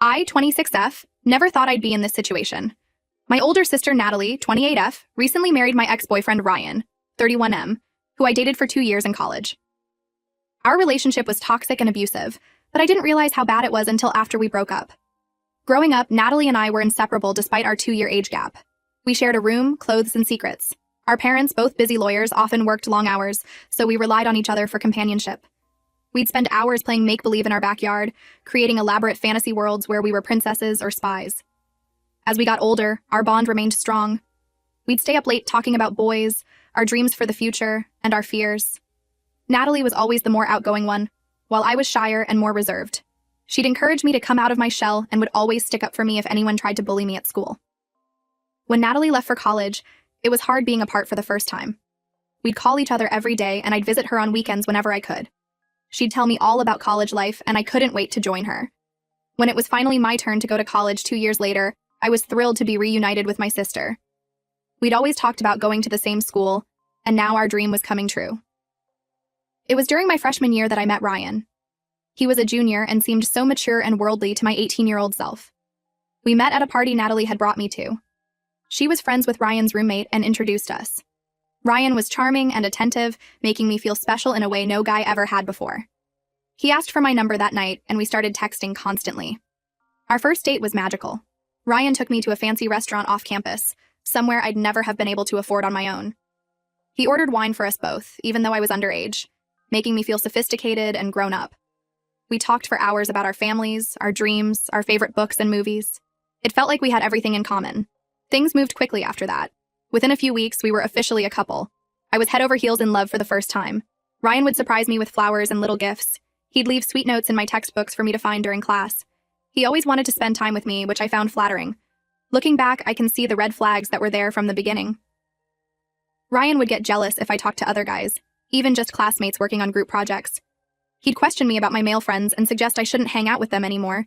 I, 26F, never thought I'd be in this situation. My older sister Natalie, 28F, recently married my ex-boyfriend Ryan, 31M, who I dated for 2 years in college. Our relationship was toxic and abusive, but I didn't realize how bad it was until after we broke up. Growing up, Natalie and I were inseparable despite our 2-year age gap. We shared a room, clothes, and secrets. Our parents, both busy lawyers, often worked long hours, so we relied on each other for companionship. We'd spend hours playing make-believe in our backyard, creating elaborate fantasy worlds where we were princesses or spies. As we got older, our bond remained strong. We'd stay up late talking about boys, our dreams for the future, and our fears. Natalie was always the more outgoing one, while I was shyer and more reserved. She'd encourage me to come out of my shell and would always stick up for me if anyone tried to bully me at school. When Natalie left for college, it was hard being apart for the first time. We'd call each other every day, and I'd visit her on weekends whenever I could. She'd tell me all about college life, and I couldn't wait to join her. When it was finally my turn to go to college 2 years later, I was thrilled to be reunited with my sister. We'd always talked about going to the same school, and now our dream was coming true. It was during my freshman year that I met Ryan. He was a junior and seemed so mature and worldly to my 18-year-old self. We met at a party Natalie had brought me to. She was friends with Ryan's roommate and introduced us. Ryan was charming and attentive, making me feel special in a way no guy ever had before. He asked for my number that night, and we started texting constantly. Our first date was magical. Ryan took me to a fancy restaurant off campus, somewhere I'd never have been able to afford on my own. He ordered wine for us both, even though I was underage, making me feel sophisticated and grown up. We talked for hours about our families, our dreams, our favorite books and movies. It felt like we had everything in common. Things moved quickly after that. Within a few weeks, we were officially a couple. I was head over heels in love for the first time. Ryan would surprise me with flowers and little gifts. He'd leave sweet notes in my textbooks for me to find during class. He always wanted to spend time with me, which I found flattering. Looking back, I can see the red flags that were there from the beginning. Ryan would get jealous if I talked to other guys, even just classmates working on group projects. He'd question me about my male friends and suggest I shouldn't hang out with them anymore.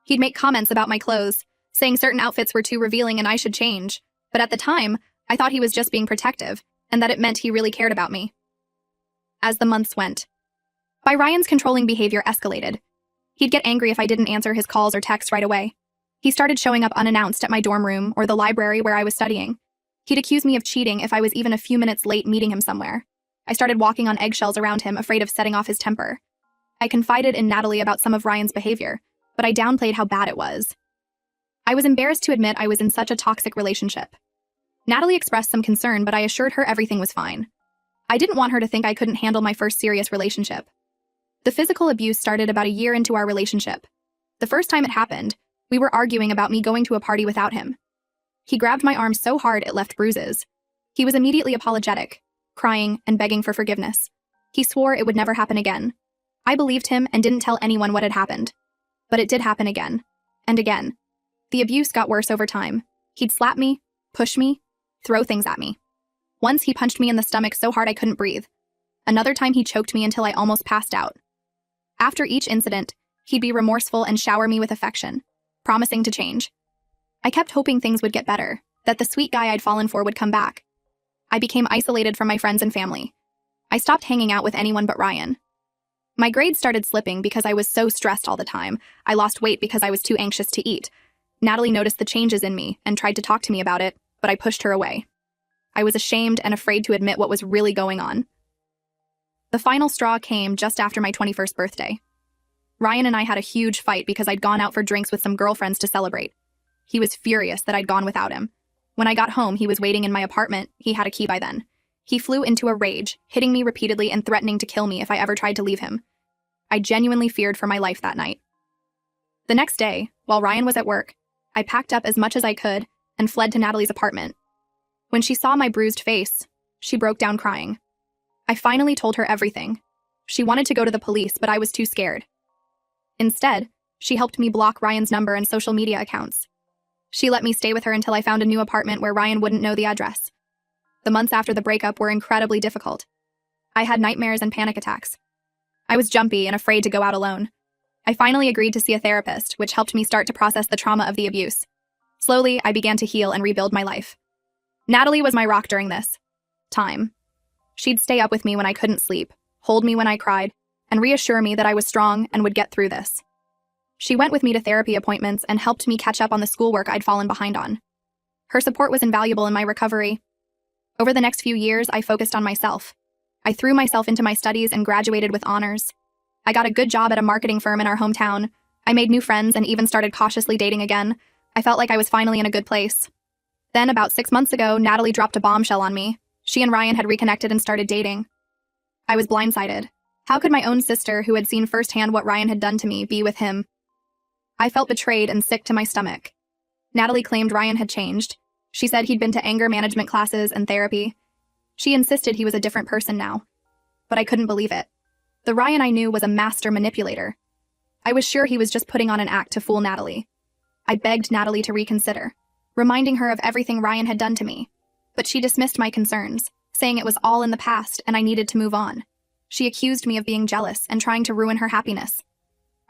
He'd make comments about my clothes, saying certain outfits were too revealing and I should change. But at the time, I thought he was just being protective, and that it meant he really cared about me. As the months went by, Ryan's controlling behavior escalated. He'd get angry if I didn't answer his calls or texts right away. He started showing up unannounced at my dorm room or the library where I was studying. He'd accuse me of cheating if I was even a few minutes late meeting him somewhere. I started walking on eggshells around him, afraid of setting off his temper. I confided in Natalie about some of Ryan's behavior, but I downplayed how bad it was. I was embarrassed to admit I was in such a toxic relationship. Natalie expressed some concern, but I assured her everything was fine. I didn't want her to think I couldn't handle my first serious relationship. The physical abuse started about a year into our relationship. The first time it happened, we were arguing about me going to a party without him. He grabbed my arm so hard it left bruises. He was immediately apologetic, crying and begging for forgiveness. He swore it would never happen again. I believed him and didn't tell anyone what had happened. But it did happen again. And again. The abuse got worse over time. He'd slap me, push me, throw things at me. Once he punched me in the stomach so hard I couldn't breathe. Another time he choked me until I almost passed out. After each incident, he'd be remorseful and shower me with affection, promising to change. I kept hoping things would get better, that the sweet guy I'd fallen for would come back. I became isolated from my friends and family. I stopped hanging out with anyone but Ryan. My grades started slipping because I was so stressed all the time. I lost weight because I was too anxious to eat. Natalie noticed the changes in me and tried to talk to me about it, but I pushed her away. I was ashamed and afraid to admit what was really going on. The final straw came just after my 21st birthday. Ryan and I had a huge fight because I'd gone out for drinks with some girlfriends to celebrate. He was furious that I'd gone without him. When I got home, he was waiting in my apartment. He had a key by then. He flew into a rage, hitting me repeatedly and threatening to kill me if I ever tried to leave him. I genuinely feared for my life that night. The next day, while Ryan was at work, I packed up as much as I could and fled to Natalie's apartment. When she saw my bruised face, she broke down crying. I finally told her everything. She wanted to go to the police, but I was too scared. Instead, she helped me block Ryan's number and social media accounts. She let me stay with her until I found a new apartment where Ryan wouldn't know the address. The months after the breakup were incredibly difficult. I had nightmares and panic attacks. I was jumpy and afraid to go out alone. I finally agreed to see a therapist, which helped me start to process the trauma of the abuse. Slowly, I began to heal and rebuild my life. Natalie was my rock during this time. She'd stay up with me when I couldn't sleep, hold me when I cried, and reassure me that I was strong and would get through this. She went with me to therapy appointments and helped me catch up on the schoolwork I'd fallen behind on. Her support was invaluable in my recovery. Over the next few years, I focused on myself. I threw myself into my studies and graduated with honors. I got a good job at a marketing firm in our hometown. I made new friends and even started cautiously dating again. I felt like I was finally in a good place. Then, about 6 months ago, Natalie dropped a bombshell on me. She and Ryan had reconnected and started dating. I was blindsided. How could my own sister, who had seen firsthand what Ryan had done to me, be with him? I felt betrayed and sick to my stomach. Natalie claimed Ryan had changed. She said he'd been to anger management classes and therapy. She insisted he was a different person now. But I couldn't believe it. The Ryan I knew was a master manipulator. I was sure he was just putting on an act to fool Natalie. I begged Natalie to reconsider, reminding her of everything Ryan had done to me. But she dismissed my concerns, saying it was all in the past and I needed to move on. She accused me of being jealous and trying to ruin her happiness.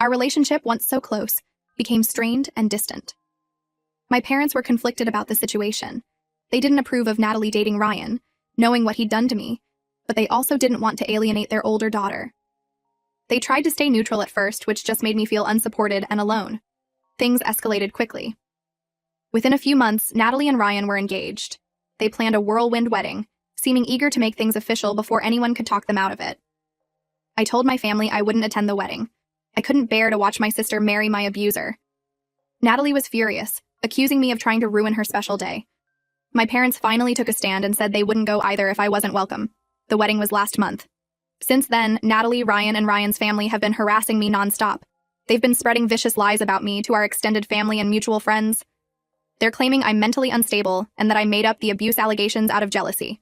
Our relationship, once so close, became strained and distant. My parents were conflicted about the situation. They didn't approve of Natalie dating Ryan, knowing what he'd done to me, but they also didn't want to alienate their older daughter. They tried to stay neutral at first, which just made me feel unsupported and alone. Things escalated quickly. Within a few months, Natalie and Ryan were engaged. They planned a whirlwind wedding, seeming eager to make things official before anyone could talk them out of it. I told my family I wouldn't attend the wedding. I couldn't bear to watch my sister marry my abuser. Natalie was furious, accusing me of trying to ruin her special day. My parents finally took a stand and said they wouldn't go either if I wasn't welcome. The wedding was last month. Since then, Natalie, Ryan, and Ryan's family have been harassing me nonstop. They've been spreading vicious lies about me to our extended family and mutual friends. They're claiming I'm mentally unstable and that I made up the abuse allegations out of jealousy.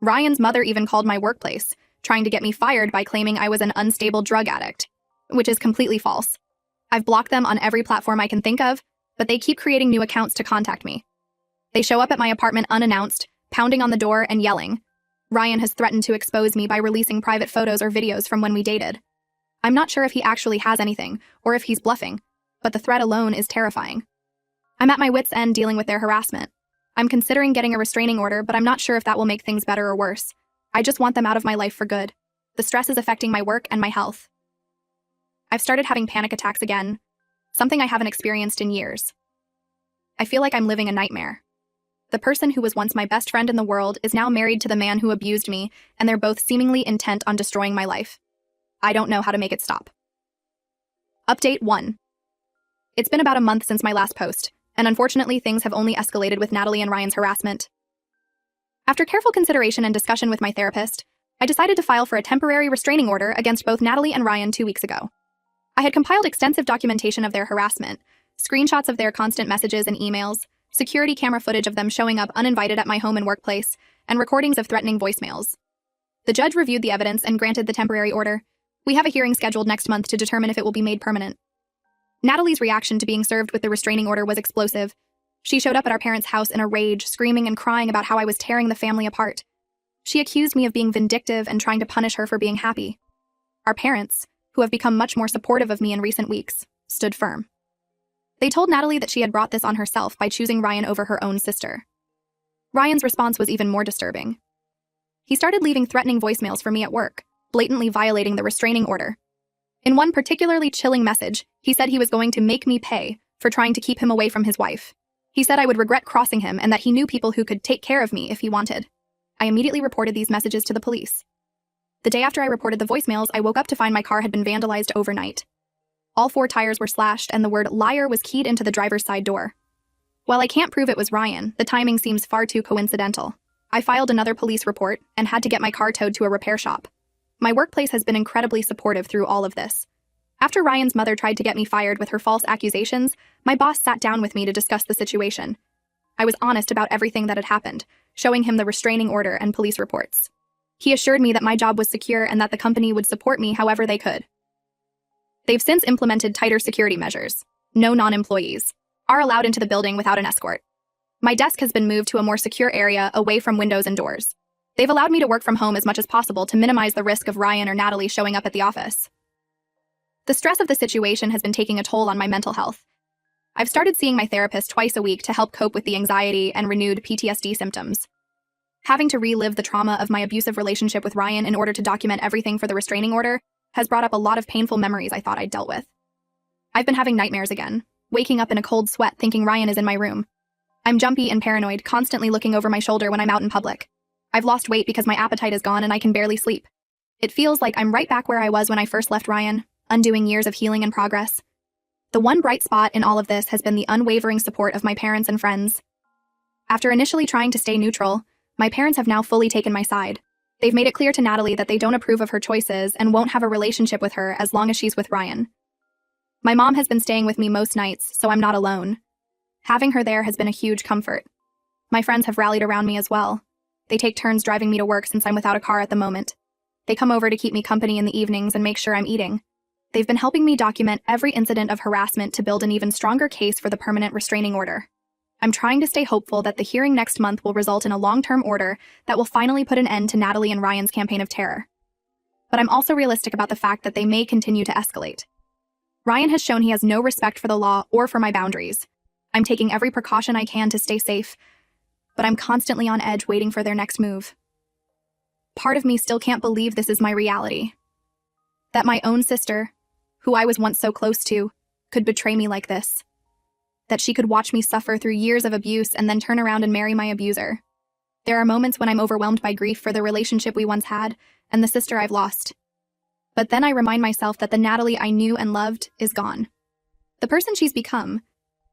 Ryan's mother even called my workplace, trying to get me fired by claiming I was an unstable drug addict, which is completely false. I've blocked them on every platform I can think of, but they keep creating new accounts to contact me. They show up at my apartment unannounced, pounding on the door and yelling. Ryan has threatened to expose me by releasing private photos or videos from when we dated. I'm not sure if he actually has anything, or if he's bluffing, but the threat alone is terrifying. I'm at my wit's end dealing with their harassment. I'm considering getting a restraining order, but I'm not sure if that will make things better or worse. I just want them out of my life for good. The stress is affecting my work and my health. I've started having panic attacks again, something I haven't experienced in years. I feel like I'm living a nightmare. The person who was once my best friend in the world is now married to the man who abused me, and they're both seemingly intent on destroying my life. I don't know how to make it stop. Update 1. It's been about a month since my last post, and unfortunately things have only escalated with Natalie and Ryan's harassment. After careful consideration and discussion with my therapist, I decided to file for a temporary restraining order against both Natalie and Ryan 2 weeks ago. I had compiled extensive documentation of their harassment, screenshots of their constant messages and emails, security camera footage of them showing up uninvited at my home and workplace, and recordings of threatening voicemails. The judge reviewed the evidence and granted the temporary order. We have a hearing scheduled next month to determine if it will be made permanent. Natalie's reaction to being served with the restraining order was explosive. She showed up at our parents' house in a rage, screaming and crying about how I was tearing the family apart. She accused me of being vindictive and trying to punish her for being happy. Our parents, who have become much more supportive of me in recent weeks, stood firm. They told Natalie that she had brought this on herself by choosing Ryan over her own sister. Ryan's response was even more disturbing. He started leaving threatening voicemails for me at work, blatantly violating the restraining order. In one particularly chilling message, he said he was going to make me pay for trying to keep him away from his wife. He said I would regret crossing him and that he knew people who could take care of me if he wanted. I immediately reported these messages to the police. The day after I reported the voicemails, I woke up to find my car had been vandalized overnight. All 4 tires were slashed and the word liar was keyed into the driver's side door. While I can't prove it was Ryan, the timing seems far too coincidental. I filed another police report and had to get my car towed to a repair shop. My workplace has been incredibly supportive through all of this. After Ryan's mother tried to get me fired with her false accusations, my boss sat down with me to discuss the situation. I was honest about everything that had happened, showing him the restraining order and police reports. He assured me that my job was secure and that the company would support me however they could. They've since implemented tighter security measures. No non-employees are allowed into the building without an escort. My desk has been moved to a more secure area away from windows and doors. They've allowed me to work from home as much as possible to minimize the risk of Ryan or Natalie showing up at the office. The stress of the situation has been taking a toll on my mental health. I've started seeing my therapist twice a week to help cope with the anxiety and renewed PTSD symptoms. Having to relive the trauma of my abusive relationship with Ryan in order to document everything for the restraining order has brought up a lot of painful memories I thought I'd dealt with. I've been having nightmares again, waking up in a cold sweat thinking Ryan is in my room. I'm jumpy and paranoid, constantly looking over my shoulder when I'm out in public. I've lost weight because my appetite is gone and I can barely sleep. It feels like I'm right back where I was when I first left Ryan, undoing years of healing and progress. The one bright spot in all of this has been the unwavering support of my parents and friends. After initially trying to stay neutral, my parents have now fully taken my side. They've made it clear to Natalie that they don't approve of her choices and won't have a relationship with her as long as she's with Ryan. My mom has been staying with me most nights, so I'm not alone. Having her there has been a huge comfort. My friends have rallied around me as well. They take turns driving me to work since I'm without a car at the moment. They come over to keep me company in the evenings and make sure I'm eating. They've been helping me document every incident of harassment to build an even stronger case for the permanent restraining order. I'm trying to stay hopeful that the hearing next month will result in a long-term order that will finally put an end to Natalie and Ryan's campaign of terror. But I'm also realistic about the fact that they may continue to escalate. Ryan has shown he has no respect for the law or for my boundaries. I'm taking every precaution I can to stay safe, but I'm constantly on edge waiting for their next move. Part of me still can't believe this is my reality. That my own sister, who I was once so close to, could betray me like this. That she could watch me suffer through years of abuse and then turn around and marry my abuser. There are moments when I'm overwhelmed by grief for the relationship we once had and the sister I've lost. But then I remind myself that the Natalie I knew and loved is gone. The person she's become,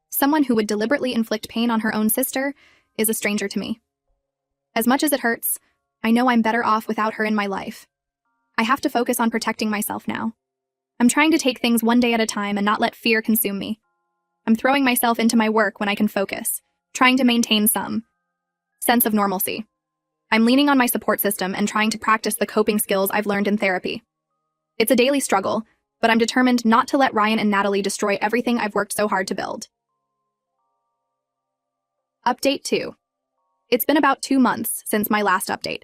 someone who would deliberately inflict pain on her own sister, is a stranger to me. As much as it hurts, I know I'm better off without her in my life. I have to focus on protecting myself now. I'm trying to take things one day at a time and not let fear consume me. I'm throwing myself into my work when I can focus, trying to maintain some sense of normalcy. I'm leaning on my support system and trying to practice the coping skills I've learned in therapy. It's a daily struggle, but I'm determined not to let Ryan and Natalie destroy everything I've worked so hard to build. Update 2. It's been about 2 months since my last update.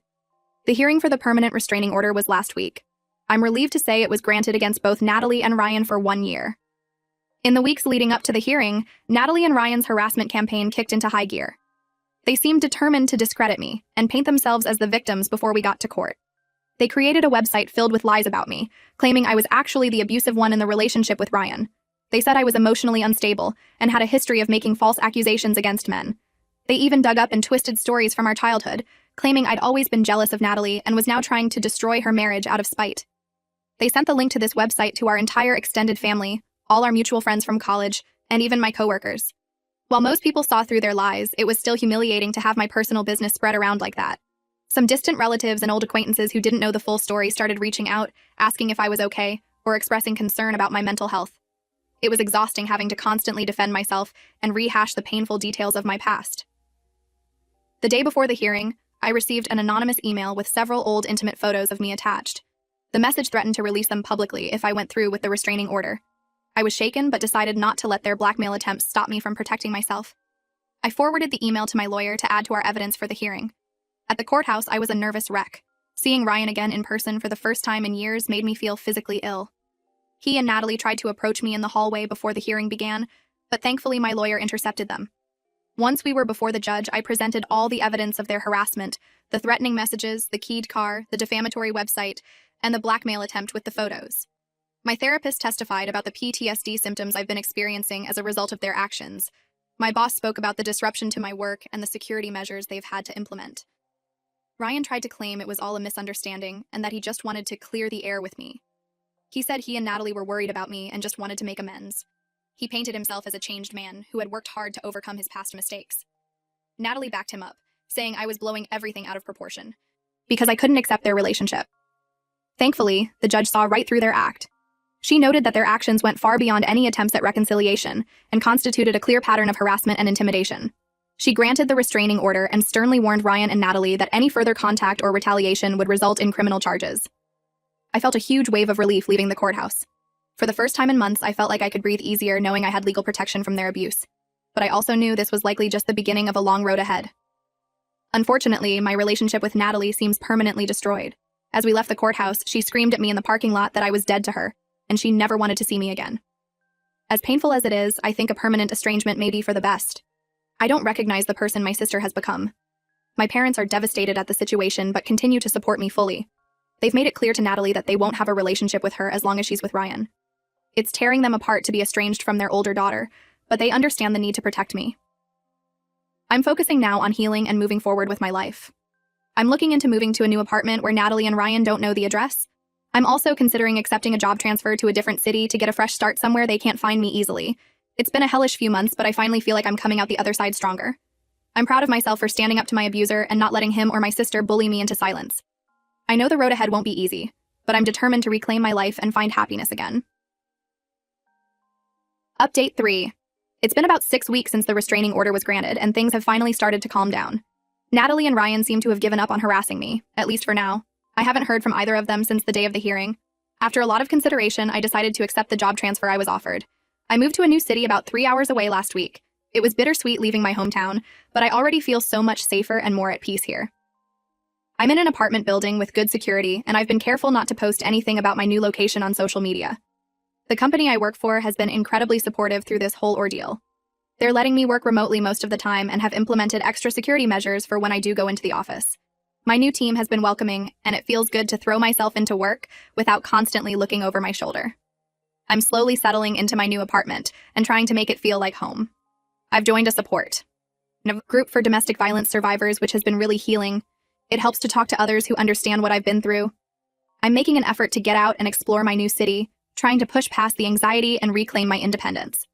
The hearing for the permanent restraining order was last week. I'm relieved to say it was granted against both Natalie and Ryan for 1 year. In the weeks leading up to the hearing, Natalie and Ryan's harassment campaign kicked into high gear. They seemed determined to discredit me and paint themselves as the victims before we got to court. They created a website filled with lies about me, claiming I was actually the abusive one in the relationship with Ryan. They said I was emotionally unstable and had a history of making false accusations against men. They even dug up and twisted stories from our childhood, claiming I'd always been jealous of Natalie and was now trying to destroy her marriage out of spite. They sent the link to this website to our entire extended family, all our mutual friends from college, and even my coworkers. While most people saw through their lies, it was still humiliating to have my personal business spread around like that. Some distant relatives and old acquaintances who didn't know the full story started reaching out, asking if I was okay, or expressing concern about my mental health. It was exhausting having to constantly defend myself and rehash the painful details of my past. The day before the hearing, I received an anonymous email with several old intimate photos of me attached. The message threatened to release them publicly if I went through with the restraining order. I was shaken but decided not to let their blackmail attempts stop me from protecting myself. I forwarded the email to my lawyer to add to our evidence for the hearing. At the courthouse, I was a nervous wreck. Seeing Ryan again in person for the first time in years made me feel physically ill. He and Natalie tried to approach me in the hallway before the hearing began, but thankfully my lawyer intercepted them. Once we were before the judge, I presented all the evidence of their harassment, the threatening messages, the keyed car, the defamatory website, and the blackmail attempt with the photos. My therapist testified about the PTSD symptoms I've been experiencing as a result of their actions. My boss spoke about the disruption to my work and the security measures they've had to implement. Ryan tried to claim it was all a misunderstanding and that he just wanted to clear the air with me. He said he and Natalie were worried about me and just wanted to make amends. He painted himself as a changed man who had worked hard to overcome his past mistakes. Natalie backed him up, saying I was blowing everything out of proportion because I couldn't accept their relationship. Thankfully, the judge saw right through their act. She noted that their actions went far beyond any attempts at reconciliation and constituted a clear pattern of harassment and intimidation. She granted the restraining order and sternly warned Ryan and Natalie that any further contact or retaliation would result in criminal charges. I felt a huge wave of relief leaving the courthouse. For the first time in months, I felt like I could breathe easier knowing I had legal protection from their abuse. But I also knew this was likely just the beginning of a long road ahead. Unfortunately, my relationship with Natalie seems permanently destroyed. As we left the courthouse, she screamed at me in the parking lot that I was dead to her, and she never wanted to see me again. As painful as it is, I think a permanent estrangement may be for the best. I don't recognize the person my sister has become. My parents are devastated at the situation but continue to support me fully. They've made it clear to Natalie that they won't have a relationship with her as long as she's with Ryan. It's tearing them apart to be estranged from their older daughter, but they understand the need to protect me. I'm focusing now on healing and moving forward with my life. I'm looking into moving to a new apartment where Natalie and Ryan don't know the address. I'm also considering accepting a job transfer to a different city to get a fresh start somewhere they can't find me easily. It's been a hellish few months, but I finally feel like I'm coming out the other side stronger. I'm proud of myself for standing up to my abuser and not letting him or my sister bully me into silence. I know the road ahead won't be easy, but I'm determined to reclaim my life and find happiness again. Update 3. It's been about 6 weeks since the restraining order was granted, and things have finally started to calm down. Natalie and Ryan seem to have given up on harassing me, at least for now. I haven't heard from either of them since the day of the hearing. After a lot of consideration, I decided to accept the job transfer I was offered. I moved to a new city about 3 hours away last week. It was bittersweet leaving my hometown, but I already feel so much safer and more at peace here. I'm in an apartment building with good security, and I've been careful not to post anything about my new location on social media. The company I work for has been incredibly supportive through this whole ordeal. They're letting me work remotely most of the time and have implemented extra security measures for when I do go into the office. My new team has been welcoming, and it feels good to throw myself into work without constantly looking over my shoulder. I'm slowly settling into my new apartment and trying to make it feel like home. I've joined a support group for domestic violence survivors, which has been really healing. It helps to talk to others who understand what I've been through. I'm making an effort to get out and explore my new city, trying to push past the anxiety and reclaim my independence.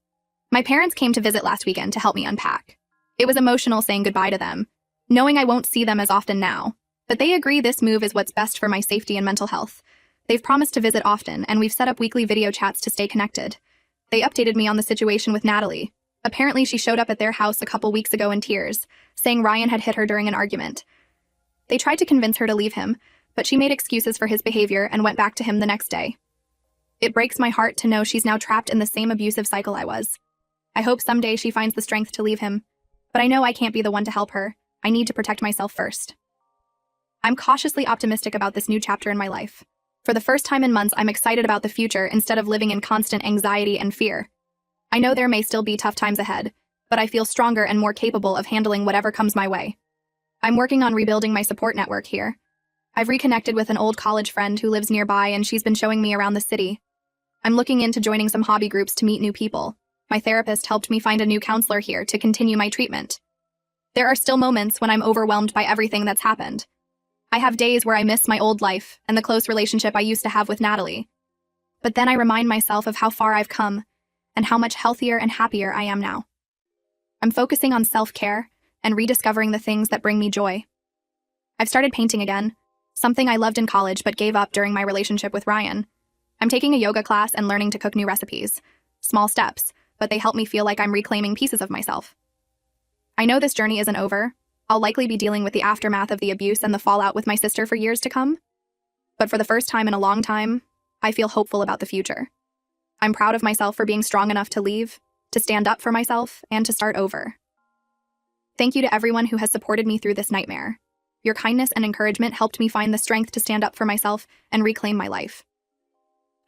My parents came to visit last weekend to help me unpack. It was emotional saying goodbye to them, knowing I won't see them as often now, but they agree this move is what's best for my safety and mental health. They've promised to visit often, and we've set up weekly video chats to stay connected. They updated me on the situation with Natalie. Apparently, she showed up at their house a couple weeks ago in tears, saying Ryan had hit her during an argument. They tried to convince her to leave him, but she made excuses for his behavior and went back to him the next day. It breaks my heart to know she's now trapped in the same abusive cycle I was. I hope someday she finds the strength to leave him, but I know I can't be the one to help her. I need to protect myself first. I'm cautiously optimistic about this new chapter in my life. For the first time in months, I'm excited about the future instead of living in constant anxiety and fear. I know there may still be tough times ahead, but I feel stronger and more capable of handling whatever comes my way. I'm working on rebuilding my support network here. I've reconnected with an old college friend who lives nearby, and she's been showing me around the city. I'm looking into joining some hobby groups to meet new people. My therapist helped me find a new counselor here to continue my treatment. There are still moments when I'm overwhelmed by everything that's happened. I have days where I miss my old life and the close relationship I used to have with Natalie. But then I remind myself of how far I've come and how much healthier and happier I am now. I'm focusing on self-care and rediscovering the things that bring me joy. I've started painting again, something I loved in college but gave up during my relationship with Ryan. I'm taking a yoga class and learning to cook new recipes. Small steps, but they help me feel like I'm reclaiming pieces of myself. I know this journey isn't over. I'll likely be dealing with the aftermath of the abuse and the fallout with my sister for years to come. But for the first time in a long time, I feel hopeful about the future. I'm proud of myself for being strong enough to leave, to stand up for myself, and to start over. Thank you to everyone who has supported me through this nightmare. Your kindness and encouragement helped me find the strength to stand up for myself and reclaim my life.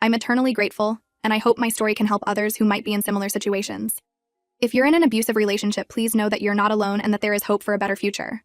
I'm eternally grateful, and I hope my story can help others who might be in similar situations. If you're in an abusive relationship, please know that you're not alone and that there is hope for a better future.